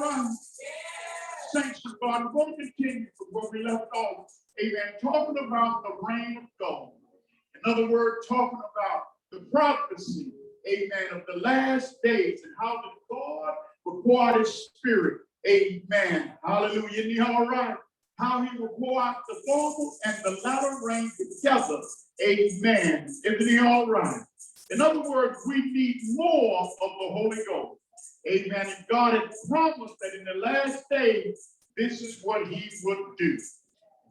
all right? Saints of God, we're going to continue from where we left off. Amen. Talking about the reign of God. In other words, talking about the prophecy, amen, of the last days and how the God will pour out his spirit. Amen. Hallelujah. Isn't he all right? How he will pour out the former and the latter rain together. Amen. Isn't he all right? In other words, we need more of the Holy Ghost. Amen. And God has promised that in the last days, this is what he would do.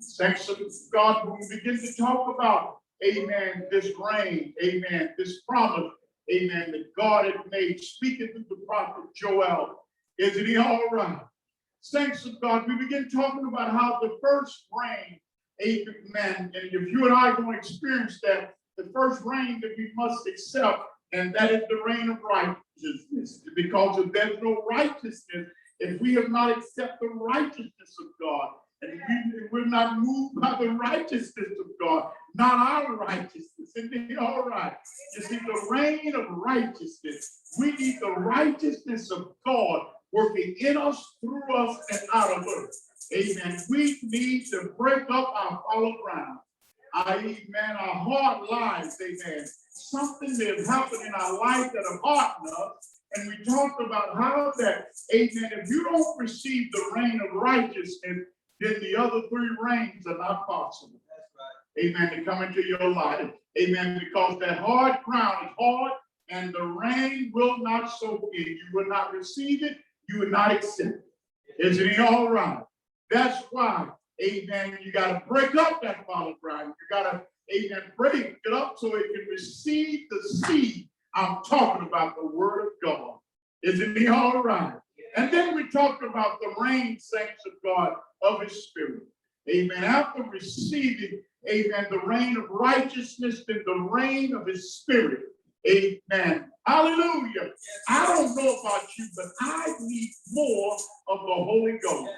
Saints of God, when we begin to talk about, amen, this rain, amen, this promise, amen, that God had made, speaking through the prophet Joel, isn't he all right? Saints of God, we begin talking about how the first rain, amen, and if you and I are going to experience that, the first rain that we must accept, and that is the rain of righteousness, because if there's no righteousness, if we have not accepted the righteousness of God, and we're not moved by the righteousness of God, not our righteousness. Isn't it all right? You see, the reign of righteousness, we need the righteousness of God working in us, through us, and out of us. Amen. We need to break up our fallow ground. I.e., man, our hard lives, amen. Something that has happened in our life that have hardened us. And we talked about how that, amen, if you don't receive the reign of righteousness, then the other three reigns are not possible. That's right. Amen. To come into your life. Amen. Because that hard ground is hard and the rain will not soak in. You will not receive it. You will not accept it. Isn't it all right? That's why, amen, you got to break up that fallow ground. You got to, amen, break it up so it can receive the seed. I'm talking about the word of God. Isn't it all right? And then we talked about the rain, saints of God, of his spirit. Amen. After receiving, amen, the rain of righteousness and the rain of his spirit. Amen. Hallelujah. I don't know about you, but I need more of the Holy Ghost.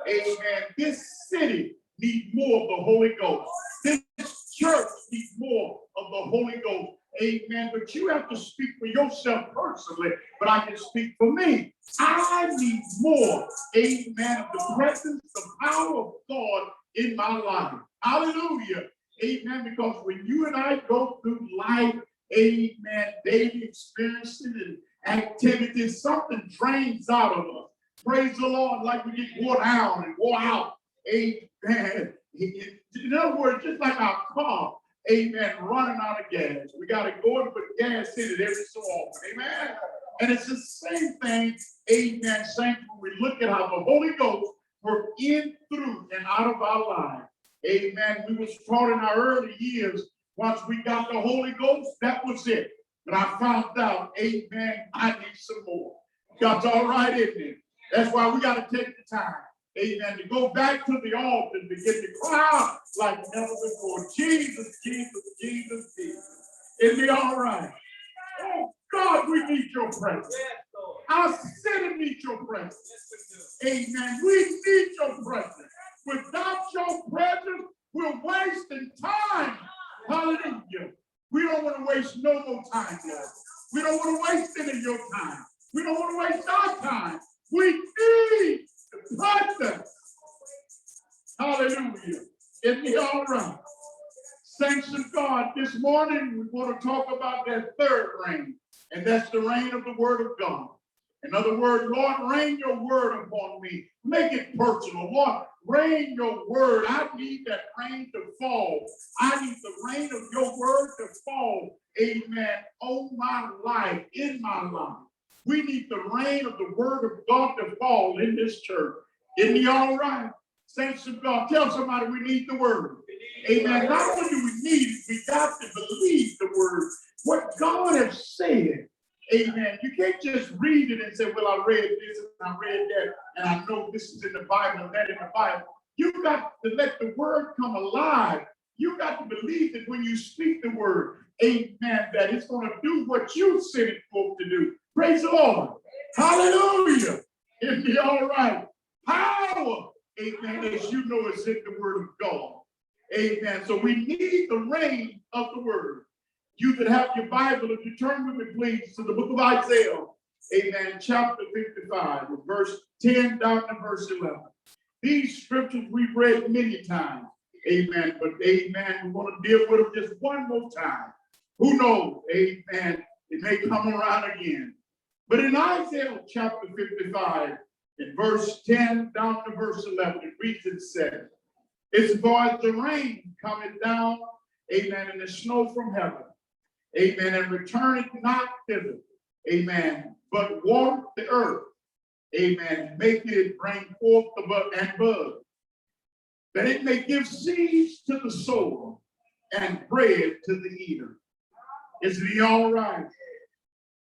Amen. This city needs more of the Holy Ghost. This church needs more of the Holy Ghost. Amen. But you have to speak for yourself personally, but I can speak for me. I need more, amen, of the presence, the power of God in my life. Hallelujah. Amen. Because when you and I go through life, amen, daily experiencing and activities, something drains out of us. Praise the Lord, like we get wore down and wore out. Amen. In other words, just like our car. Amen. Running out of gas. We got to go and put gas in it every so often. Amen. And it's the same thing, amen, saints, when we look at how the Holy Ghost works in, through, and out of our lives. Amen. We was taught in our early years, once we got the Holy Ghost, that was it. But I found out, amen, I need some more. God's all right, isn't it? That's why we got to take the time. Amen. To go back to the altar and begin to cry out like never before. Jesus, Jesus, Jesus, Jesus. Isn't it all right? Oh, God, we need your presence. Our city needs your presence. Amen. We need your presence. Without your presence, we're wasting time. Hallelujah. We don't want to waste no more time, Lord. We don't want to waste any of your time. We don't want to waste our time. We need the presence. Hallelujah. Isn't it all right? Saints of God, this morning we want to talk about that third rain, and that's the rain of the word of God. In other words, Lord, rain your word upon me. Make it personal. Lord, rain your word. I need that rain to fall. I need the rain of your word to fall. Amen. On my life, in my life. We need the rain of the word of God to fall in this church. Isn't he all right? Saints of God, tell somebody we need the word. Amen. Not only do we need it, we got to believe the word. What God has said. Amen. You can't just read it and say, well, I read this and I read that, and I know this is in the Bible and that in the Bible. You got to let the word come alive. You got to believe that when you speak the word, amen, that it's going to do what you sent it for to do. Praise the Lord. Hallelujah. Isn't he all right? Power, amen, as you know, is in the word of God. Amen. So we need the rain of the word. You that have your Bible, if you turn with me, please, to the book of Isaiah, amen, chapter 55, verse 10 down to verse 11. These scriptures we've read many times, amen, but amen, we're going to deal with them just one more time. Who knows, amen, it may come around again. But in Isaiah chapter 55, in verse 10 down to verse 11, it reads and says, it's for as the rain cometh down, amen, and the snow from heaven, amen, and returneth not thither, amen, but watereth the earth, amen, making it bring forth the bud and bud, that it may give seeds to the sower and bread to the eater. Isn't he all right?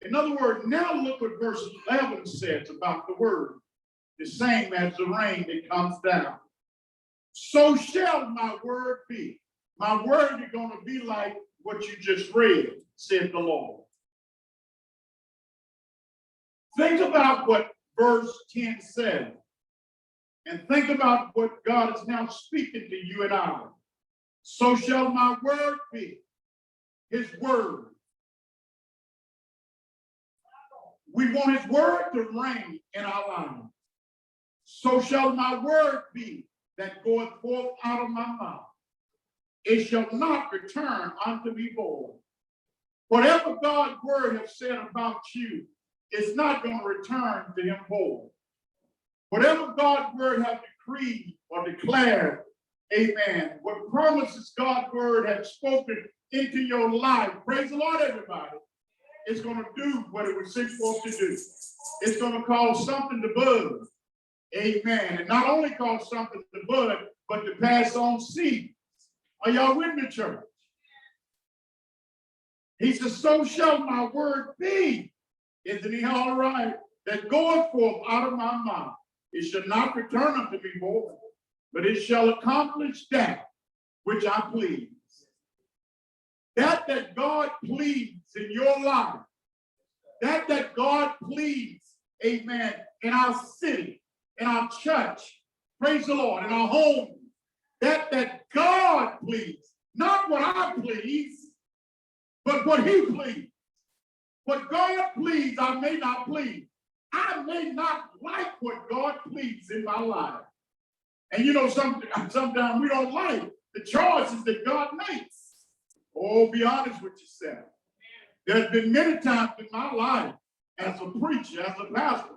In other words, now look what verse 11 says about the word, the same as the rain that comes down. So shall my word be. My word is going to be like what you just read, said the Lord. Think about what verse 10 says, and think about what God is now speaking to you and I. So shall my word be, his word. We want his word to reign in our lives. So shall my word be that goeth forth out of my mouth. It shall not return unto me void. Whatever God's word has said about you, it's not going to return to him void. Whatever God's word has decreed or declared, amen, what promises God's word has spoken into your life, praise the Lord, everybody, it's going to do what it was supposed to do. It's going to cause something to bud. Amen. And not only cause something to bud, but to pass on seed. Are y'all with me, church? He says, so shall my word be. Isn't he all right? That goeth forth out of my mouth. It shall not return unto me void, but it shall accomplish that which I please. That God pleads in your life. That God pleads, amen, in our city, in our church, praise the Lord, in our home. That God pleads, not what I please, but what he pleads. What God pleads, I may not please. I may not like what God pleads in my life. And you know, sometimes we don't like the choices that God makes. Oh, be honest with yourself. There's been many times in my life as a preacher, as a pastor,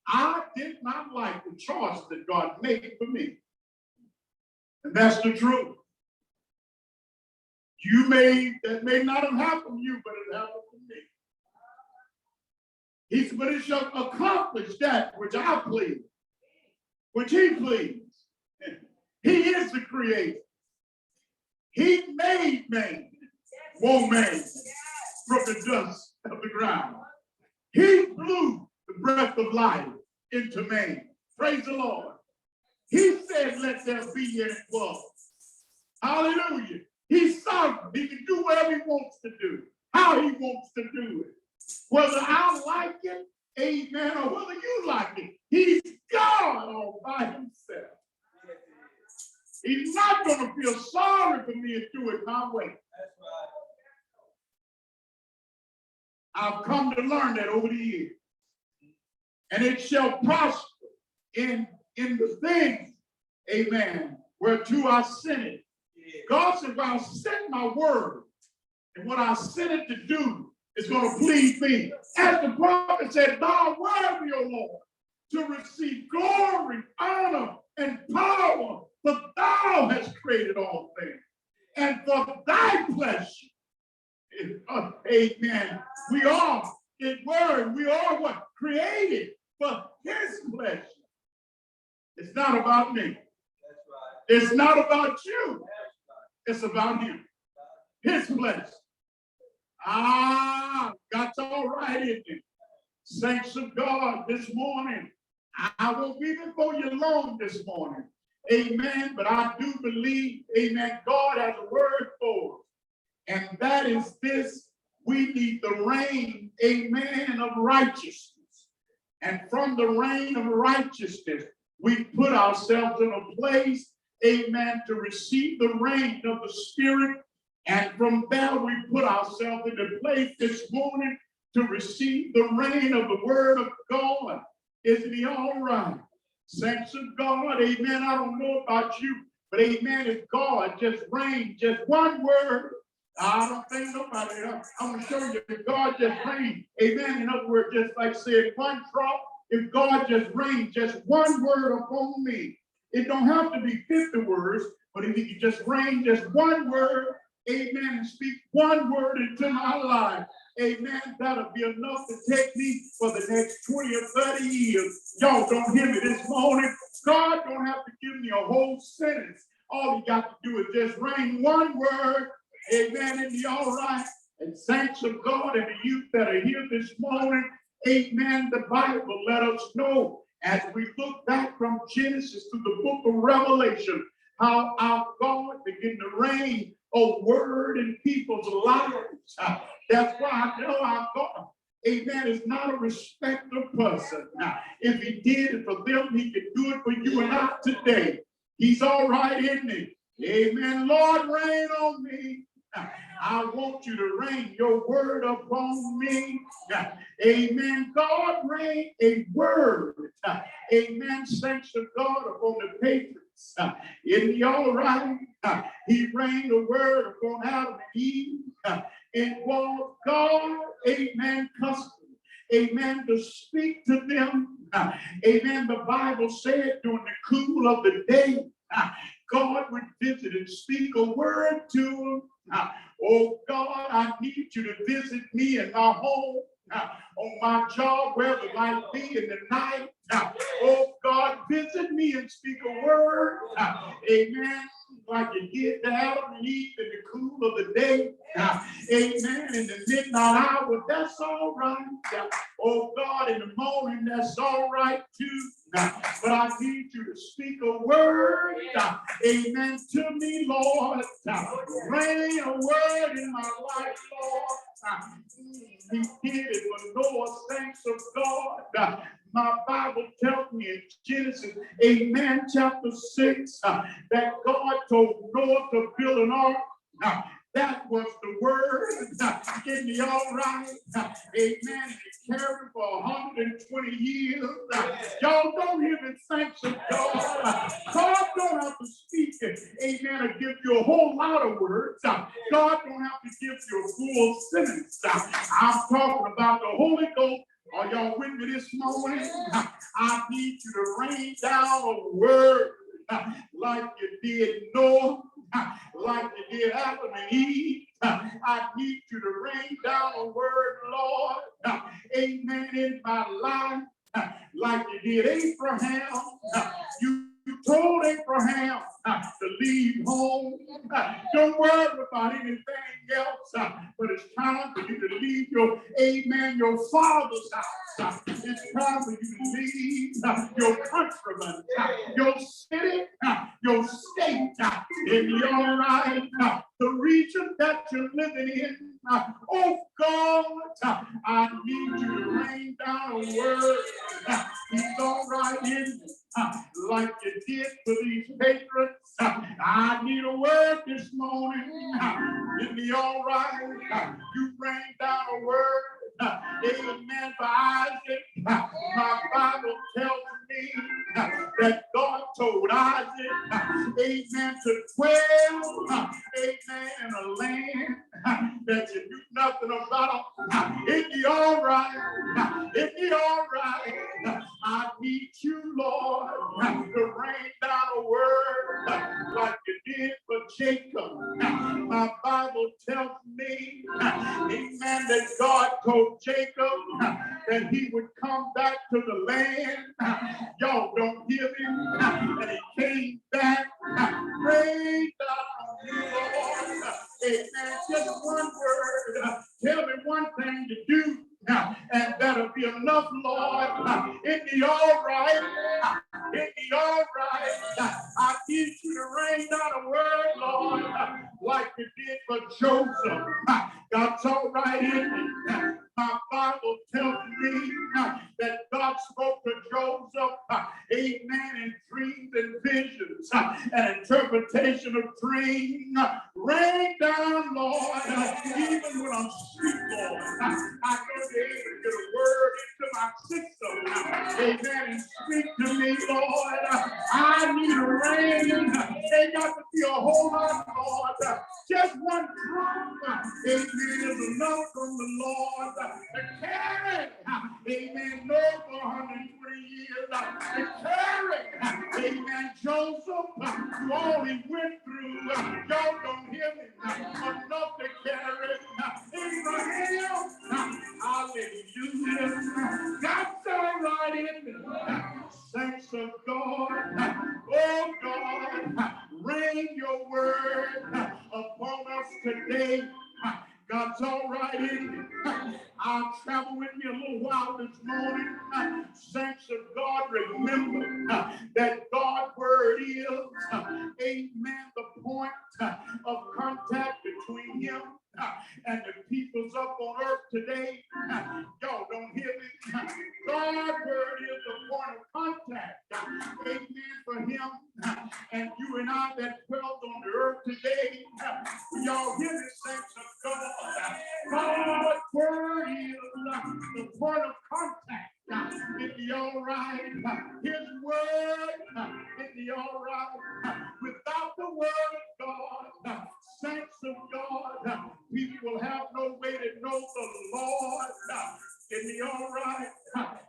I did not like the choices that God made for me. And that's the truth. That may not have happened to you, but it happened to me. He said, but it shall accomplish that which I please, which he pleads. He is the creator. He made man, man, from the dust of the ground. He blew the breath of life into man. Praise the Lord. He said, let there be, and it was. Hallelujah. He's sovereign. He can do whatever he wants to do, how he wants to do it. Whether I like it, amen, or whether you like it, he's God all by himself. He's not going to feel sorry for me and do it my way. That's right. I've come to learn that over the years. And it shall prosper in the things, amen, whereto I sent it. God said, well, I sent my word, and what I sent it to do is going to please me. As the prophet said, thou worthy, O Lord, to receive glory, honor, and power, for thou hast created all things. And for thy pleasure, amen, we are, in word, we are what? Created for his pleasure. It's not about me. That's right. It's not about you. It's about him. His pleasure. That's all right, isn't it? Saints of God, this morning, I won't be before you long this morning. Amen. But I do believe, amen, God has a word for us. And that is this: we need the rain, amen, of righteousness. And from the rain of righteousness, we put ourselves in a place, amen, to receive the rain of the Spirit. And from there, we put ourselves in a place this morning to receive the rain of the word of God. Isn't he all right? Saints of God, amen. I don't know about you, but amen, if God just rained just one word, I don't think nobody else. I'm going to show you if God just rained, amen. In other words, just like said, one drop, if God just rained just one word upon me, it don't have to be 50 words, but if he could just rain just one word, amen, and speak one word into my life, amen, that'll be enough to take me for the next 20 or 30 years. Y'all don't hear me this morning. God don't have to give me a whole sentence. All he got to do is just rain one word, amen, and be all right. And saints of God and the youth that are here this morning, amen, the Bible let us know as we look back from Genesis to the book of Revelation, how our God began to rain a word in people's lives. That's why I know our God, amen, is not a respecter person. If he did it for them, he could do it for you and I today. He's all right, isn't he? Amen. Lord, rain on me. I want you to rain your word upon me. Amen. God rain a word. Amen. Thanks to God upon the patriots. Isn't he all right? He rained a word upon Adam and Eve. It was God, amen, custom, amen, to speak to them. Amen. The Bible said during the cool of the day, God would visit and speak a word to them. Oh God, I need you to visit me in my home, on my job, wherever it might be in the night. Oh God, visit me and speak a word. Amen. Like you did to Adam and Eve in the cool of the day. Amen. In the midnight hour, that's all right. Oh God, in the morning, that's all right too. But I need you to speak a word, amen, to me, Lord. Rain a word in my life, Lord. He did it for Noah, thanks of God. My Bible tells me in Genesis, amen, chapter 6, that God told Noah to build an ark. That was the word. Isn't he all right? Amen. He carried for 120 years. Y'all don't hear me, thanks of God. God don't have to speak, amen, or give you a whole lot of words. God don't have to give you a full sentence. I'm talking about the Holy Ghost. Are y'all with me this morning? I need you to rain down a word like you did Noah, like you did Adam and Eve. I need you to rain down a word, Lord, amen, in my life, like you did Abraham. You told Abraham to leave home. Don't worry about anything else, but it's time for you to leave your, amen, your father's house. It's time for you to leave your countrymen, your city, your state, in your right, the region that you're living in. Oh God, I need you to rain down a word. He's all right in like you did for these patrons. I need a word this morning. Isn't he all right? You rain down a word. Amen. For Isaac, my Bible tells me that God told Isaac, amen, to dwell, amen, in a land that you knew nothing about. Isn't he all right? Isn't he all right? I need you, Lord, to rain down a word like you did for Jacob. My Bible tells me, amen, that God told Jacob that he would come back to the land. Y'all don't hear me? And he came back. Rain down, Lord. Amen. Just one word. Tell me one thing to do. And that'll be enough, Lord. Isn't he all right? Isn't he all right? I need you to rain down a word, Lord, like you did for Joseph. God's all right, isn't it? My Bible tells me that God spoke to Joseph, amen, and dreams and visions and interpretation of dreams. Rain down, Lord, even when I'm asleep, Lord. I know you're able to get a word into my system, amen, and speak to me, Lord. I need a rain. Ain't got to be a whole lot, Lord. Just one drop, amen, is enough from the Lord to carry, amen, no for 120 years, to carry, amen, Joseph, through all he went through. Y'all don't hear me, enough to carry Abraham, hallelujah. God's all right in me. Saints of God, oh God, rain your word upon us today. God's all right in it. I'll travel with you a little while this morning. Saints of God, remember that God's word is, amen, the point of contact between him and the peoples up on earth today. Y'all don't hear me. God's word is the point of contact, amen, for him and you and I that dwells on the earth today. Y'all hear me, saints of God. God's word is the point of contact. Is he all right? His word, is he all right? Without the word of God, saints of God, people will have no way to know the Lord. Is he all right?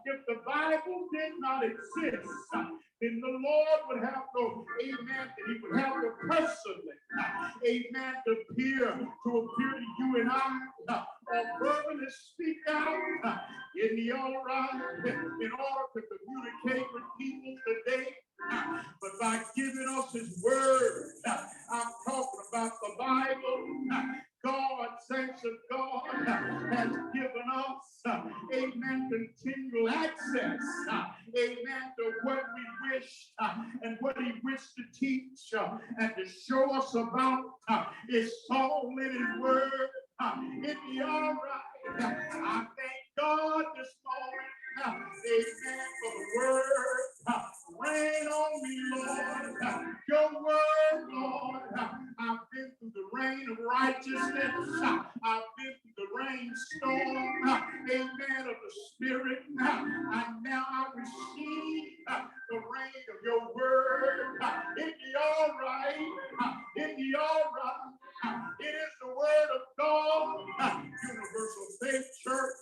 If the Bible did not exist, then the Lord would have no, amen, he would have to personally, amen, to appear to you and I, or verbally speak out. Is he all right? In order to communicate with people today, but by giving us his word, I'm talking about the Bible. God, saints of God, has given us, amen, continual access, amen, to what we wish and what he wished to teach and to show us about. It's all in his word. Is he all right? I thank God this morning, amen, for the word. Rain on me, Lord. Your word, Lord. I've been through the rain of righteousness. I've been through the rainstorm, amen, of the Spirit. And now I receive the rain of your word. Is he all right? Is he all right? It is the word of God, Universal Faith Church,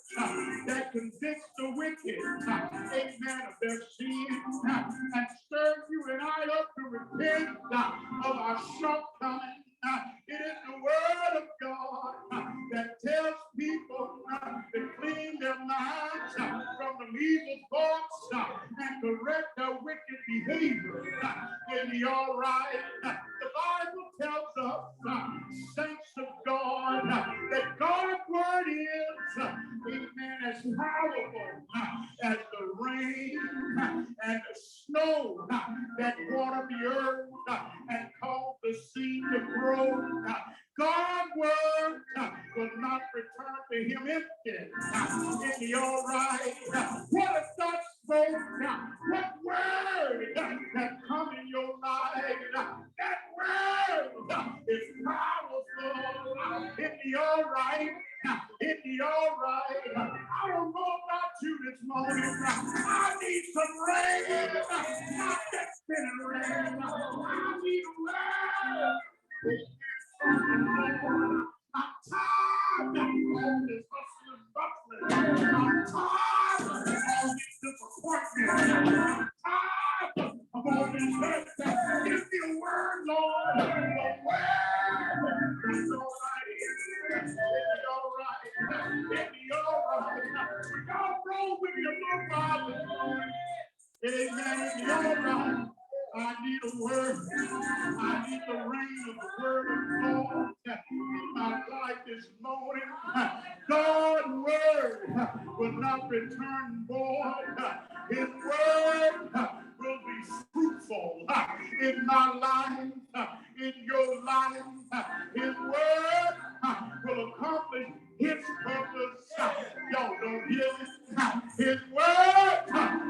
that convicts the wicked, amen, of their sins, and stirs you and I up to repent of our shortcomings. It is the word of God that tells people to clean their minds from the evil thoughts and correct their wicked behavior. Is he all right? The Bible tells us, saints of God, that God's word is, amen, as powerful as the rain and the snow that water the earth and cause the seed to grow. God's word will not return to him empty. Is he all right? What if God spoke? What word that come in your life? That word is powerful. Is he all right? Is he all right? I don't know about you this morning. I need some rain. Not that spinning rain. I need rain. I'm tired of all this hustle and buffering. I'm tired of all these disappointments. I'm tired of all these hurts. Give me a word, Lord. A word. That's all right. It's all right. It's all right. Y'all roll with me a little while this morning. Amen. It's all right. I need a word. I need the rain of the word of God in my life this morning. God's word will not return void. His word will be fruitful in my life, in your life. His word will accomplish his purpose. Y'all don't hear me. His word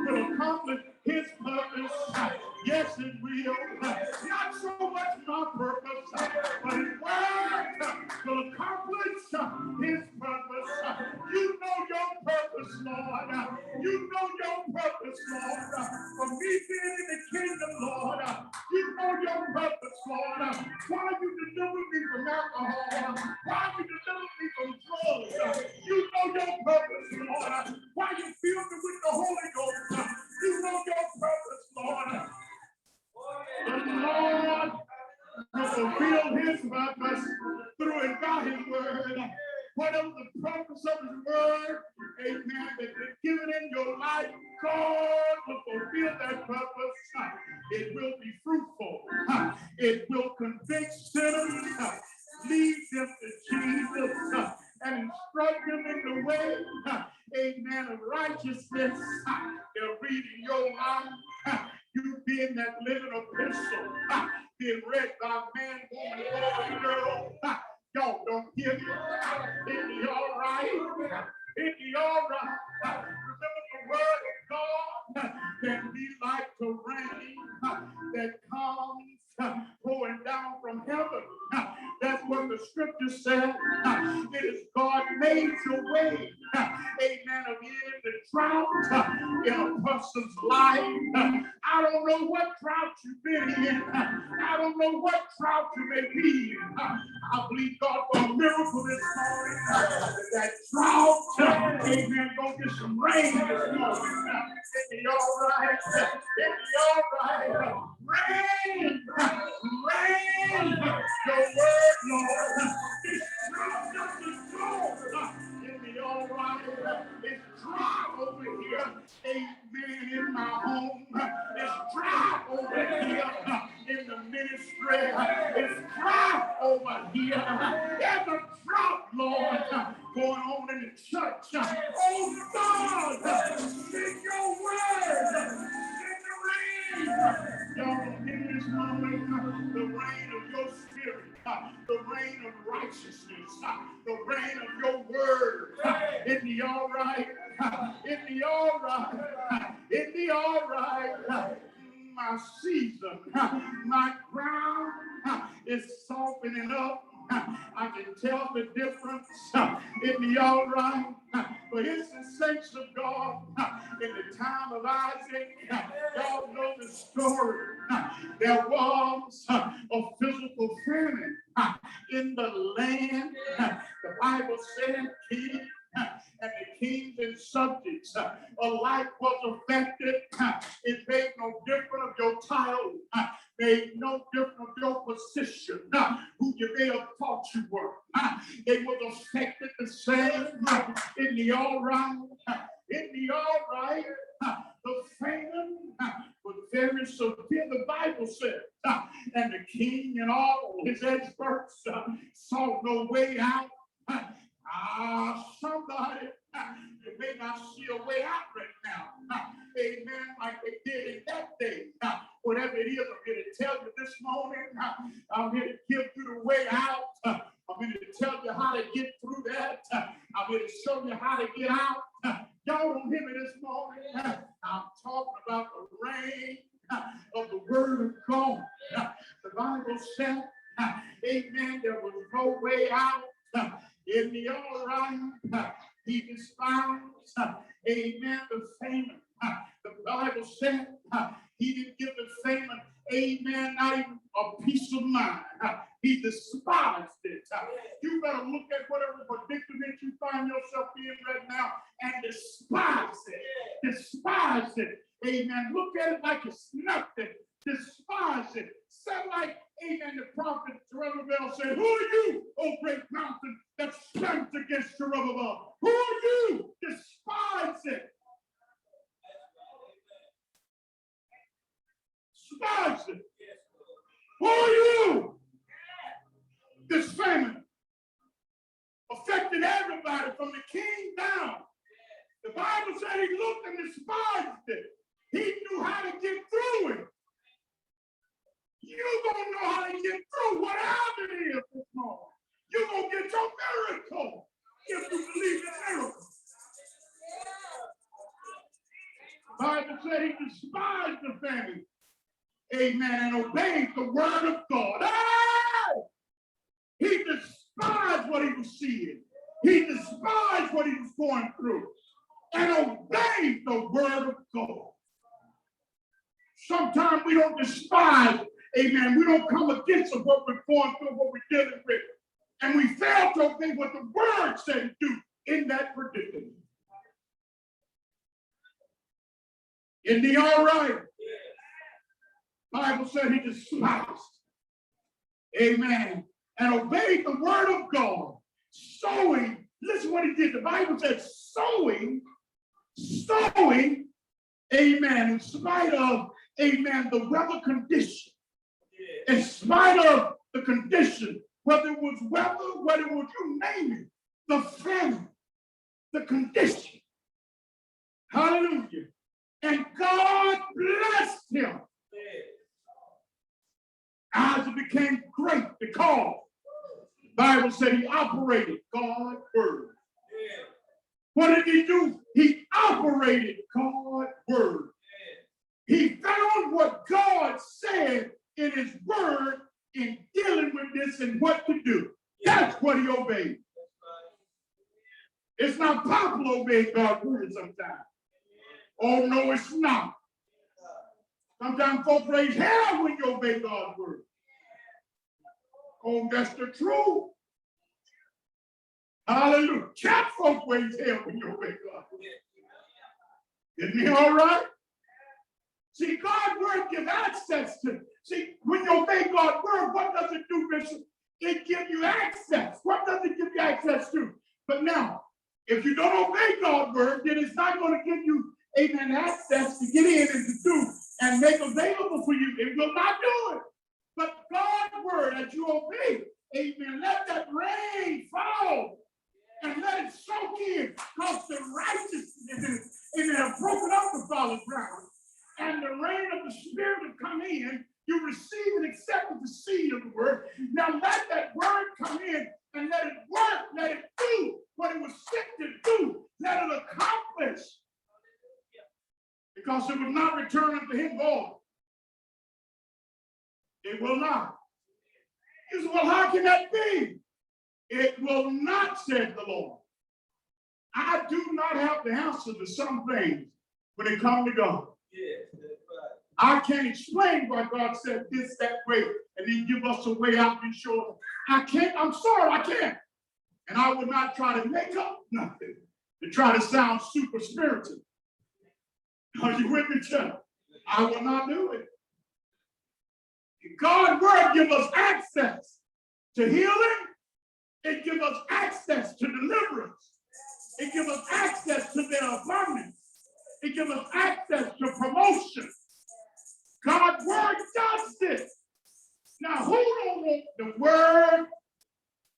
will accomplish his purpose. Yes, it will. Not so much my purpose, but his word will accomplish his purpose. You know your purpose, Lord. You know your purpose, Lord. For me being in the kingdom, Lord. You know your purpose, Lord. Why you deliver me from alcohol? Why you deliver me from drugs? You know your purpose, Lord. Why you fill me with the Holy Ghost? You know your purpose, Lord. The Lord will fulfill his purpose through and by his word. Whatever the purpose of his word, amen, that is given in your life, God will fulfill that purpose. It will be fruitful. It will convict sinners, lead them to Jesus, and instruct them in the way, amen, of righteousness. They're reading your life. You being that living epistle, being read by man, woman, boy, and girl. Y'all don't hear me. It be all right. It be all right. Remember the word of God can be like the rain that comes pouring down from heaven. That's what the scripture said. It is God made your way. Amen. Of in the drought in a person's life. I don't know what drought you've been in. I don't know what drought you may be in. I believe God for a miracle this morning. That drought, amen, go get some rain this morning. It be all right. It be all right. Rain, rain, your word, Lord. This drought doesn't go. It be all right. It's dry over here. Amen. In my home. It's dry over here. In the ministry. It's dry over here. There's a drought, Lord, going on in the church. Oh God, send your word. Send the rain. Y'all in this moment, the rain of your spirit, the rain of righteousness, the rain of your word. It be all right. It be all right. It be all right. My season, my ground is softening up. I can tell the difference. It be all right. But it's the saints of God in the time of Isaac. Y'all know the story. There was a physical famine in the land. The Bible said, King and the kings and subjects alike was affected. It made no difference of your title, made no difference of your position, who you may have thought you were. They was affected the same. In the all right, in the all right, the famine was very severe, the Bible said. And the king and all his experts saw no way out. Somebody, you may not see a way out right now. Amen. Like they did in that day. Whatever it is, I'm here to tell you this morning. I'm here to give you the way out. I'm here to tell you how to get through that. I'm here to show you how to get out. Y'all don't hear me this morning. I'm talking about the rain of the word of God. The Bible said, amen, there was no way out. In the all right, he despised, amen, the famine. The Bible said he didn't give the famine, amen, not even a peace of mind. He despised it. You better look at whatever predicament you find yourself in right now and despise it. Despise it. Amen. Look at it like it's nothing. Despise it. Say like, amen, the prophet Zerubbabel said, who are you, O great mountain, that stands against Zerubbabel? Who are you? Despise it. Despise it. Who are you? This famine affected everybody from the king down. The Bible said he looked and despised it. He knew how to get through it. You're going to know how to get through whatever it is this morning. You're going to get your miracle if you believe in miracles. The Bible said he despised the famine. amen, and obeyed the word of God. Hey! He despised what he was seeing. He despised what he was going through and obeyed the word of God. Sometimes we don't despise, amen, we don't come against what we're going through, what we're dealing with, and we fail to obey what the word said to do in that predicament. Isn't he all right? Bible said he despised, amen, and obeyed the word of God, sowing. Listen what he did. The Bible said sowing, amen, in spite of, amen, the weather condition. In spite of the condition, whether it was weather, whether it was, you name it, the famine, the condition. Hallelujah. And God blessed him. Isaac became great because the Bible said he operated God's word. What did he do? He operated God's word. He found what God said in his word in dealing with this and what to do. That's what he obeyed. It's not popular to obey God's word sometimes. Oh, no, it's not. Sometimes folks raise hell when you obey God's word. Oh, that's the truth. Hallelujah. Cat folks raise hell when you obey God's word. Isn't he all right? See, God's word gives access to. See, when you obey God's word, what does it do, Bishop? It gives you access. What does it give you access to? But now, if you don't obey God's word, then it's not going to give you, amen, access to get in and to do and make available for you. It will not do it. But God's word, as you obey, amen, let that rain fall and let it soak in, because the righteousness, amen, have broken up the solid ground. And the rain of the Spirit will come in. You receive and accept the seed of the word. Now let that word come in and let it work. Let it do what it was sent to do. Let it accomplish. Because it will not return unto him void. It will not. You say, well, how can that be? It will not, said the Lord. I do not have the answer to some things when it comes to God. I can't explain why God said this, that way, and then give us a way out and show. I can't, I'm sorry, I can't. And I will not try to make up nothing to try to sound super spiritual. Are you with me, church? I will not do it. God's word gives us access to healing. It gives us access to deliverance. It gives us access to their abundance. It gives us access to promotion. God's word does this. Now, who don't want the word,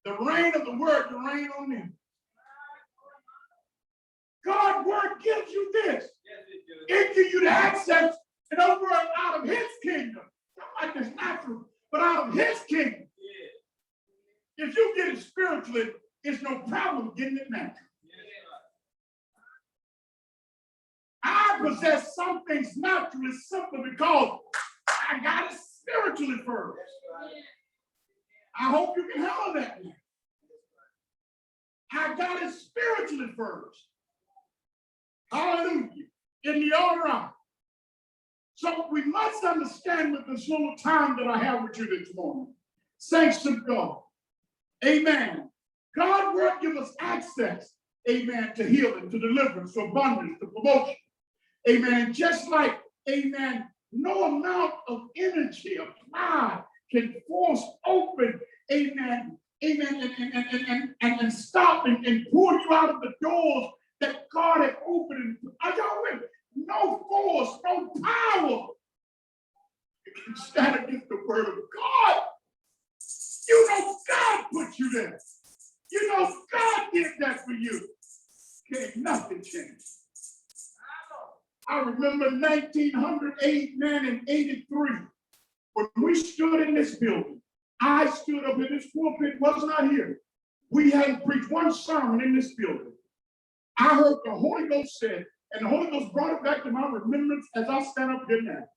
the rain of the word to rain on them? God's word gives you this. It gives you the access, in other words, out of his kingdom. Not like it's natural, but out of his kingdom. If you get it spiritually, it's no problem getting it natural. I possess some things naturally simply because I got it spiritually first. I hope you can handle that now. I got it spiritually first. Hallelujah. In the all right. So we must understand with this little time that I have with you this morning. Thanks to God. Amen. God's word gives us access, amen, to healing, to deliverance, to abundance, to promotion. Amen. Just like, amen, no amount of energy applied can force open, amen, and stop and pull you out of the doors that God had opened. Are y'all with me? No force, no power can stand against the word of God. You know God put you there. You know God did that for you. Can't nothing change. I remember 1983 when we stood in this building. I stood up in this pulpit, was not here. We hadn't preached one sermon in this building. I heard the Holy Ghost said, and the Holy Ghost brought it back to my remembrance as I stand up here now.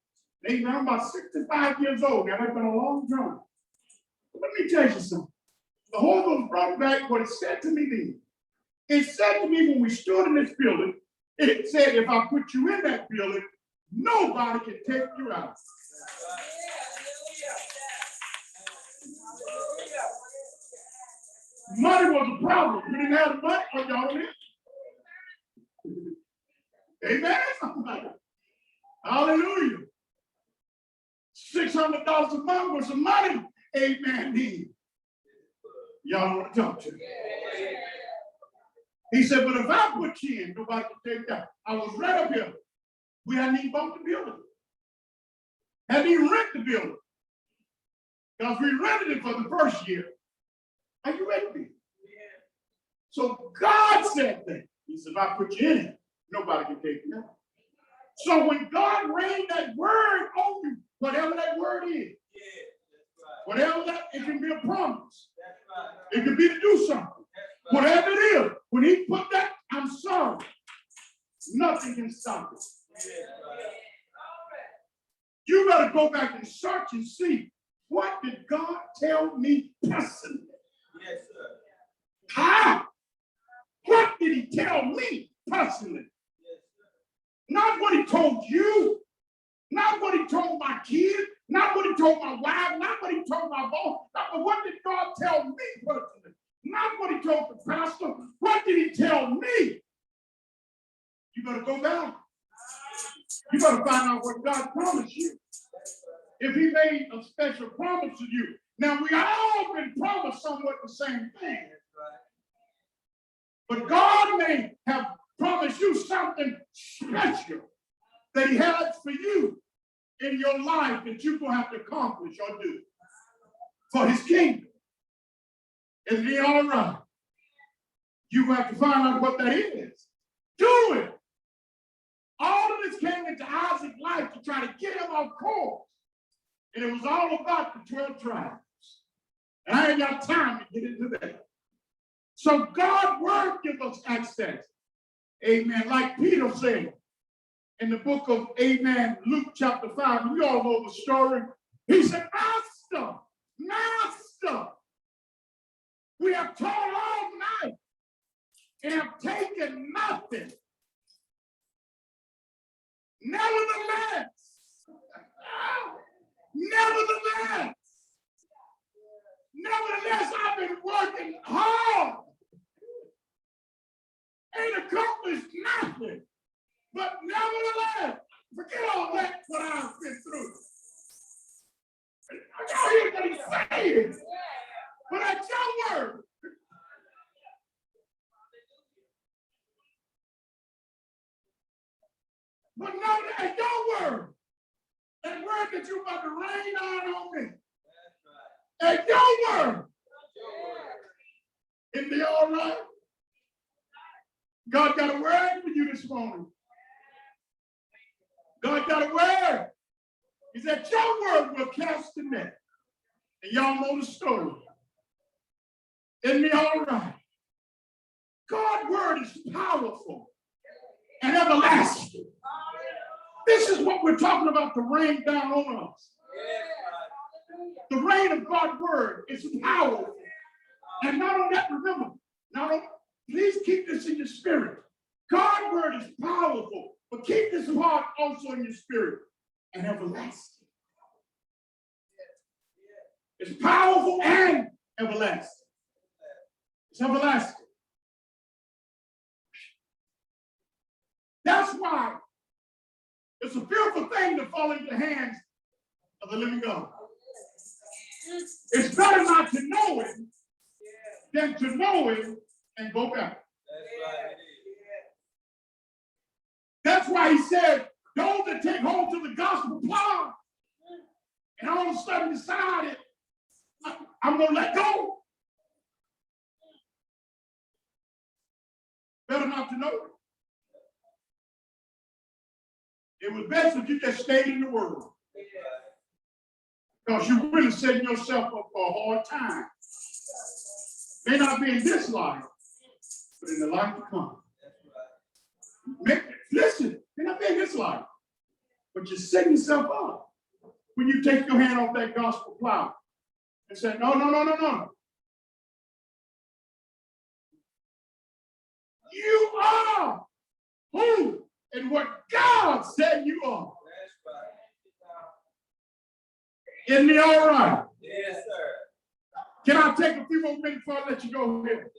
Amen. I'm about 65 years old. Now, that's been a long time. But let me tell you something. The Holy Ghost brought back what it said to me then. It said to me when we stood in this building, it said, if I put you in that building, nobody can take you out. Money was a problem. We didn't have the money for y'all in. Amen. Hallelujah. $600 a month was some money. Amen. Y'all want to talk to me? He said, but if I put you in, nobody can take that. I was right up here. We hadn't even bought the building. Hadn't even rented the building. Because we rented it for the first year. Are you ready? Yeah. So God said that. He said, if I put you in it, nobody can take it out. So when God rained that word on you, whatever that word is, whatever that, it can be a promise. It can be to do something. Whatever it is, when he put that, I'm sorry, nothing can stop it. You better go back and search and see, what did God tell me personally? Yes, sir. How? What did he tell me personally? Yes, sir. Not what he told you, not what he told my kids, not what he told my wife, not what he told my boss, but what did God tell me personally? Not what he told the pastor. What did he tell me? You better go back. You better find out what God promised you. If he made a special promise to you. Now, we all been promised somewhat the same thing. But God may have promised you something special that he has for you in your life that you're going to have to accomplish or do for his kingdom. Isn't it all right? You have to find out what that is. Do it. All of this came into Isaac's life to try to get him off course. And it was all about the 12 tribes. And I ain't got time to get into that. So God's word gives us access. Amen. Like Peter said in the book of, amen, Luke chapter 5. You all know the story. He said, Master, Master, we have toiled all night and have taken nothing. Nevertheless, I've been working hard. Ain't accomplished nothing. But nevertheless, forget all that, what I've been through. Y'all hear what he's saying? But that's your word. But no, that's your word. That word that you're about to rain on me. That's your word. Isn't it all right? God got a word for you this morning. God got a word. He said, your word will cast the net. And y'all know the story. Isn't it all right? God's word is powerful and everlasting. This is what we're talking about, to rain down on us. The rain of God's word is powerful. And not only that, remember, please keep this in your spirit. God's word is powerful, but keep this part also in your spirit and everlasting. It's powerful and everlasting. It's everlasting. That's why it's a fearful thing to fall into the hands of the living God. It's better not to know it than to know it and go back. That's why he said, those that take hold to the gospel power and all of a sudden decided, I'm going to let go. Better not to know it. It was best if you just stayed in the world. Because you're really setting yourself up for a hard time. May not be in this life, but in the life to come. Listen, may not be in this life, but you're setting yourself up when you take your hand off that gospel plow and say, no, no, no, no, no. You are who and what God said you are. Isn't he all right? Yes, sir. Can I take a few more minutes before I let you go here?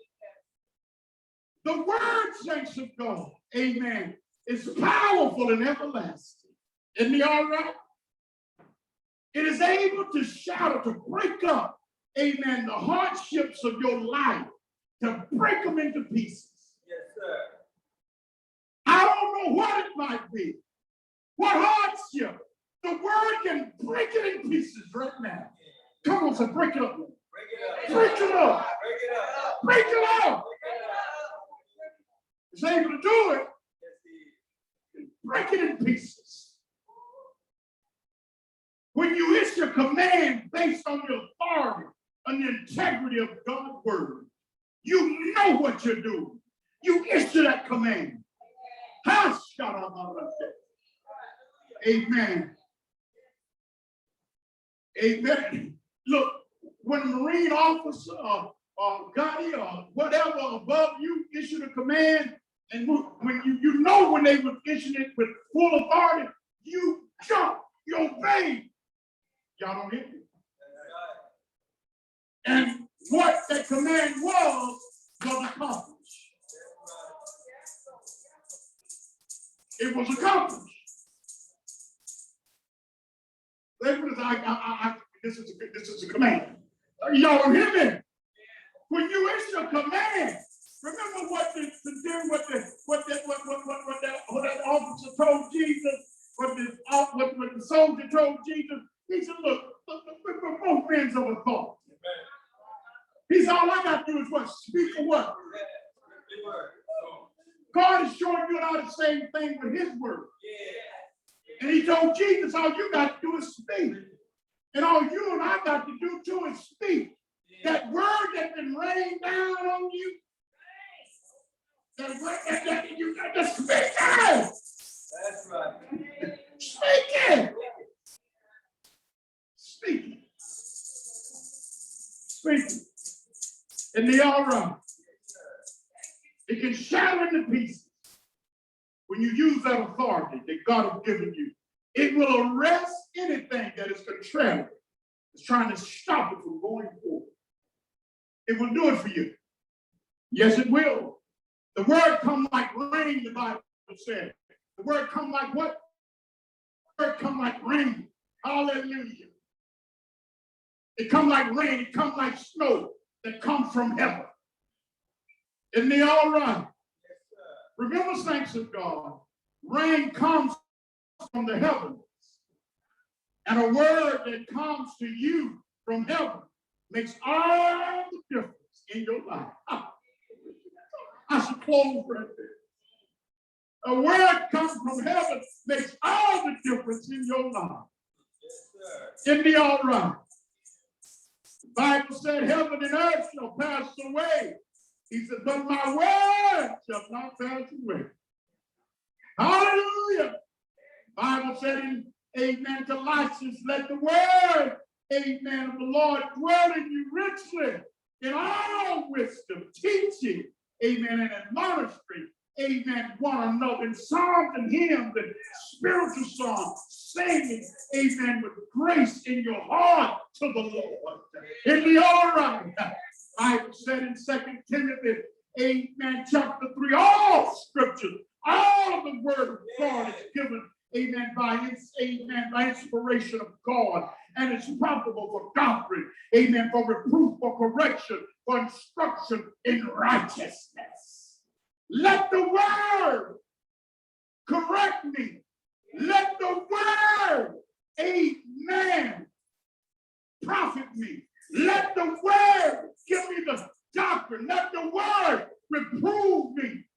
The word, saints of God, amen, is powerful and everlasting. Isn't he all right? It is able to shatter, to break up, amen, the hardships of your life, to break them into pieces. Yes, sir. I don't know what it might be. What hardship? The word can break it in pieces right now. Come on, so break it up. Break it up. Break it up. Break it up. Break it up. It's able to do it. Break it in pieces. When you issue a command based on the authority and the integrity of God's word, you know what you're doing. You issue that command. Amen. Amen. Look, when a Marine officer or Gotti or whatever above you issued a command, and when you know when they would issue it with full authority, you jump, you obey. Y'all don't hear me? And what that command was accomplished. It was accomplished. This is a command. Y'all don't hear me? When you issue a command, remember what that officer told Jesus, what the soldier told Jesus. He said, look, both men's of authority. He said, all I got to do is what? Speak a word. God is showing you how the same thing with his word. And he told Jesus, all you got to do is speak. And all you and I got to do too is speak. That word that's been rained down on you, that word that you got to speak it. That's right. Speak it. Speak it. Speak it. And they all right. It can shatter into pieces. When you use that authority that God has given you, it will arrest anything that is contrary. It's trying to stop it from going forward. It will do it for you. Yes, it will. The word come like rain, the Bible said. The word come like what? The word come like rain. Hallelujah. It come like rain. It come like snow that comes from heaven. Isn't they all right? Remember, saints of God, rain comes from the heavens. And a word that comes to you from heaven makes all the difference in your life. I should close right there. A word comes from heaven makes all the difference in your life. Isn't they all right? The Bible said heaven and earth shall pass away. He said, but my word shall not pass away. Hallelujah. The Bible said in amen, Colossians, let the word, amen, of the Lord dwell in you richly in all wisdom, teaching, amen, and admonishing, amen, one another in psalms and hymns and spiritual songs, singing, amen, with grace in your heart to the Lord. Isn't he all right? Bible said in 2 Timothy, amen, chapter 3, all scriptures, all of the word of God is given, amen, by inspiration of God, and it's profitable for doctrine, amen, for reproof, for correction, for instruction in righteousness. Let the word correct me. Let the word, amen, profit me. Let the word give me the doctrine. Let the word reprove me.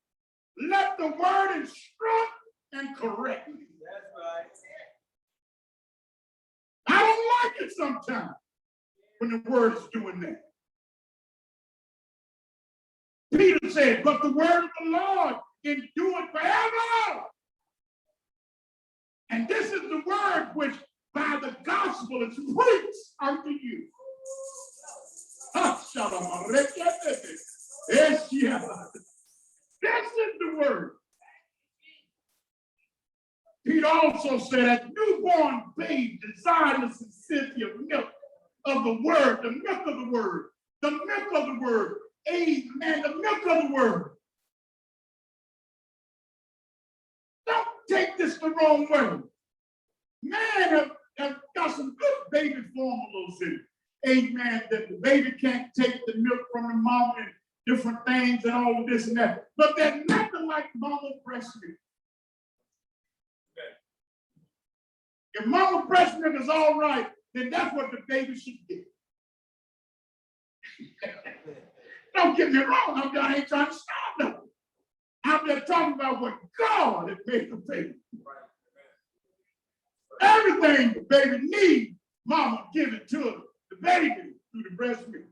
Let the word instruct and correct me. That's right. I don't like it sometimes when the word is doing that. Peter said, but the word of the Lord endureth forever. And this is the word which by the gospel is preached unto you. Yes, yeah. That's in the word. Peter also said, as newborn babe desire the sincerity of milk of the word, the milk of the word, the milk of the word. Amen. The milk of the word. Don't take this the wrong way. Man have got some good baby formulas in it. Amen. That the baby can't take the milk from the mama and different things and all of this and that. But there's nothing like mama breast milk. If mama breast milk is all right, then that's what the baby should get. Don't get me wrong, I ain't trying to stop nothing. I'm just talking about what God has made the baby. Everything the baby needs, mama give it to the baby through the breast milk.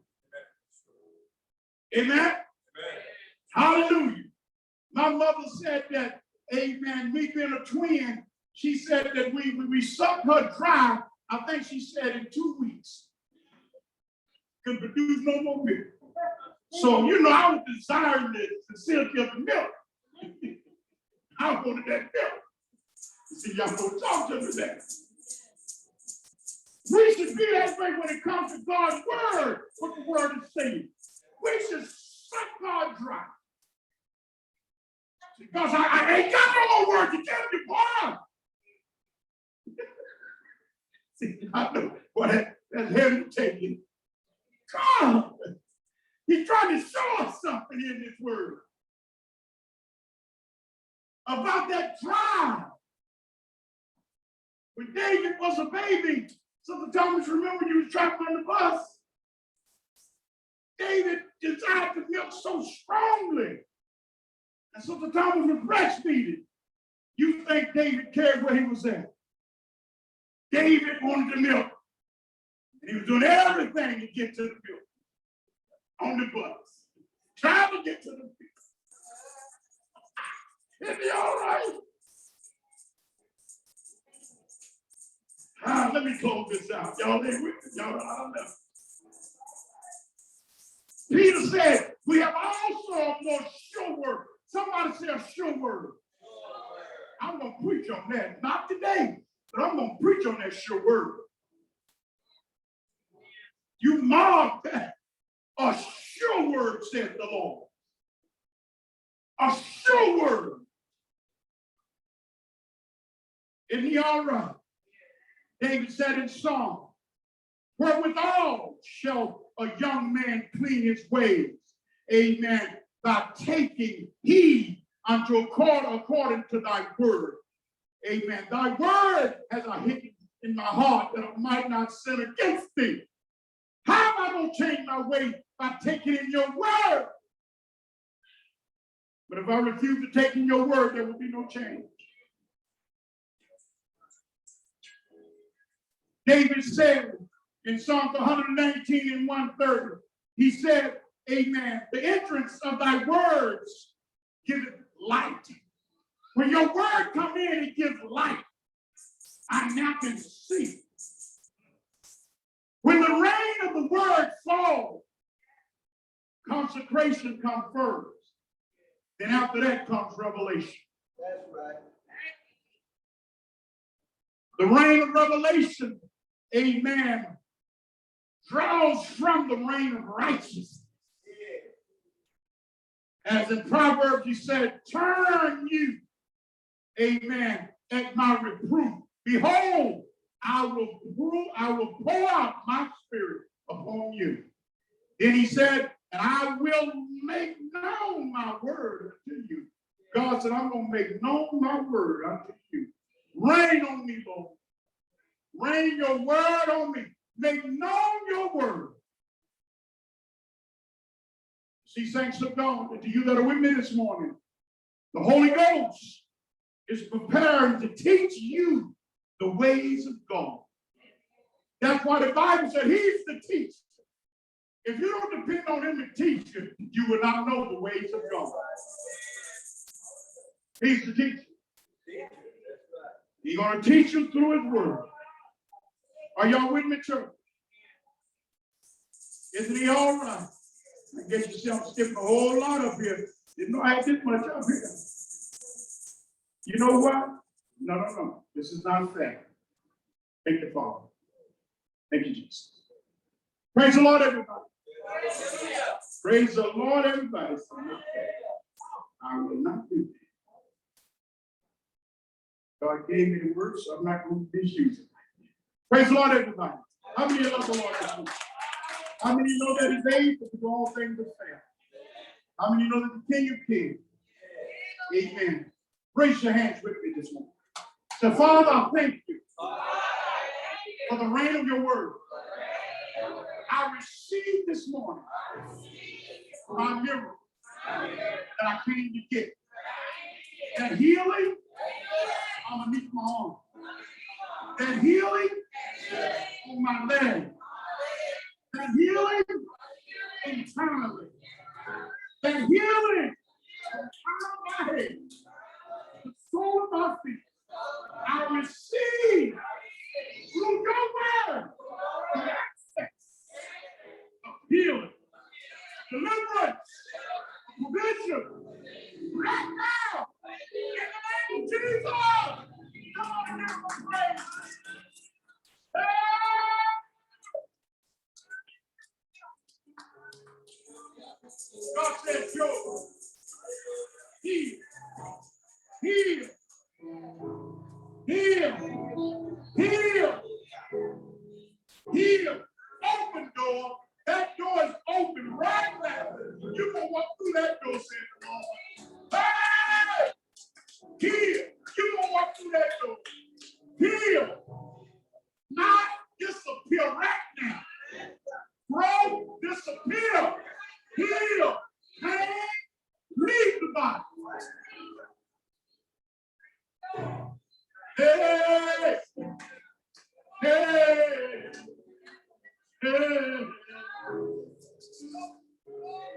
Amen? Amen. Hallelujah. My mother said that, amen, me being a twin, she said that we sucked her dry, I think she said in 2 weeks. Could produce no more milk. So, you know, I was desiring the sincerity of the milk. I wanted that milk. See, y'all gonna talk to me that. We should be that way when it comes to God's word, what the word is saying. We should suck God dry. Because I ain't got no more word to give you, boy. See, I know, boy, that's heavy to take it. God, he's trying to show us something in this word about that drive. When David was a baby, Sister Thomas, remember you was traveling on the bus. David desired the milk so strongly. And Sister Thomas was breastfeeding. You think David cared where he was at? David wanted the milk. And he was doing everything to get to the milk. On the bus. Trying to get to the milk. Is he all right? Let me close this out. Y'all ain't with me. Y'all, I don't know. Peter said, we have also a more sure word. Somebody say a sure word. I'm going to preach on that. Not today, but I'm going to preach on that sure word. You mark that. A sure word, says the Lord. A sure word. Isn't he all right? David said in Psalm, wherewithal shall a young man clean his ways, amen, by taking heed unto according to thy word. Amen. Thy word has I hidden in my heart that I might not sin against thee. How am I going to change my way? By taking in your word. But if I refuse to take in your word, there will be no change. David said in Psalm 119 and 130, he said, amen, the entrance of thy words giveth light. When your word come in, it gives light. I now can see. When the rain of the word falls, consecration comes first. Then after that comes revelation. That's right. The rain of revelation, amen, draws from the rain of righteousness. As in Proverbs, he said, turn you, amen, at my reproof. Behold, I will pour out my spirit upon you. Then he said, and I will make known my word unto you. God said, I'm going to make known my word unto you. Rain on me, Lord. Rain your word on me. Make known your word. See, saints of God, to you that are with me this morning, the Holy Ghost is preparing to teach you the ways of God. That's why the Bible said he's the teacher. If you don't depend on him to teach you, you will not know the ways of God. He's the teacher. He's going to teach you through his word. Are y'all with me, church? Isn't he all right? I guess you see I'm skipping a whole lot up here. Didn't know I had this much up here. You know what? No. This is not fair. Thank you, Father. Thank you, Jesus. Praise the Lord, everybody. Praise the Lord, everybody. I will not do that. God gave me the word, so I'm not going to misuse it. Praise the Lord, everybody. How many love the Lord this morning? How many know that He's able to do all things but fail? How many know that the King of Kings? Amen. Raise your hands with me this morning. So, Father, I thank you for the rain of your word. I receive this morning my miracle that I came to get. That healing underneath my arm. That healing on my leg. That healing internally. That healing from the crown of my head, the sole of my feet. I receive through your word the access of healing, deliverance, provision. Right now, in the name of Jesus. Come on and give him praise. God said, Joe, heal, heal, heal, heal, heal. Open door. That door is open right now. You're going to walk through that door, said the Lord. Hey! Heal. You're going to walk through that door. Heal. Not disappear right now. Grow, disappear. Heal. Pain, leave the body. Hey! Hey! Hey!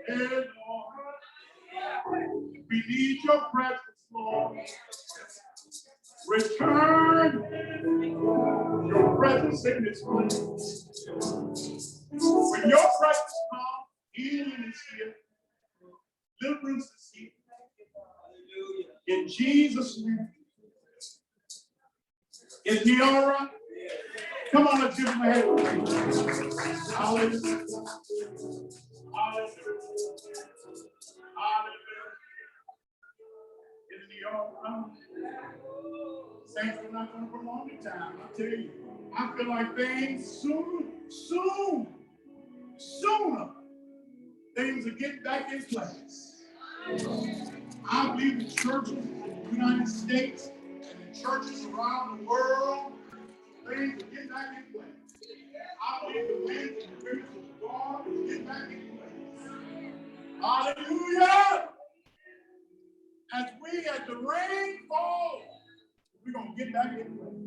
Hey, Lord. We need your presence, Lord. Return your presence in this place. When your presence comes, healing is here. Deliverance is here. In Jesus' name. Is he all right? Come on, let's give him a hand. Hallelujah. Hallelujah. Hallelujah. Isn't he all right? Saints, we're not going to prolong the time. I tell you, I feel like things sooner, things are getting back in place. I believe the churches in the United States and the churches around the world, things are getting back in place. I believe the men and women of God are getting back in place. Hallelujah! As the rain falls, we're going to get back in place.